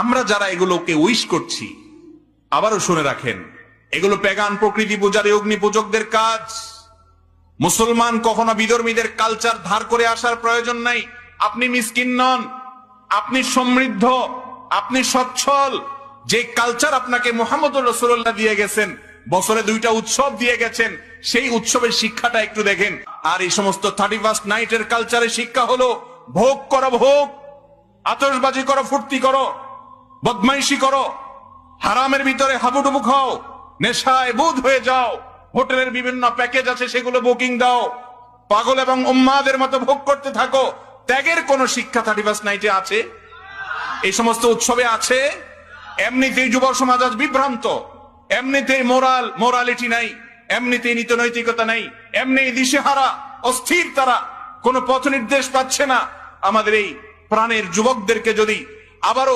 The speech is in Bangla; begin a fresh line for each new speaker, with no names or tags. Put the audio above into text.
আমরা যারা এগুলোকে উইশ করছি, আবারও শুনে রাখেন, এগুলো প্যাগান প্রকৃতি পূজারী অগ্নি পূজকদের কাজ। মুসলমান কখনো বিধর্মীদের কালচার ধার করে আসার প্রয়োজন নাই। আপনি মিসকিন নন, আপনি সমৃদ্ধ, আপনি সচ্ছল। যে কালচার আপনাকে মুহাম্মদুর রাসূলুল্লাহ দিয়ে গেছেন, বছরে 2টা উৎসব দিয়ে গেছেন, সেই উৎসবের শিক্ষাটা একটু দেখেন। আর এই সমস্ত 31st নাইটের কালচারের শিক্ষা হলো ভোগ করো, ভোগ, আতশবাজি করো, ফুর্তি করো, বদমাইশি করো, হারামের ভিতরে হাবুডুবু খাও, নেশায় বুধ হয়ে যাও, হোটেলের বিভিন্ন প্যাকেজ আছে সেগুলো বুকিং দাও, পাগল এবং উম্মাদের মতো ভোগ করতে থাকো। ত্যাগের কোন শিক্ষা 31st নাইটে আছে? এই সমস্ত উৎসবে আছে? এমনিতেই যুব সমাজ আজ বিভ্রান্ত, এমনিতেই মোরালিটি নাই, এমনিতেই নীতি নৈতিকতা নাই, এমনি দিশেহারা, অস্থির, তারা কোনো পথ নির্দেশ পাচ্ছে না। আমাদের এই প্রাণের যুবকদেরকে যদি আবারও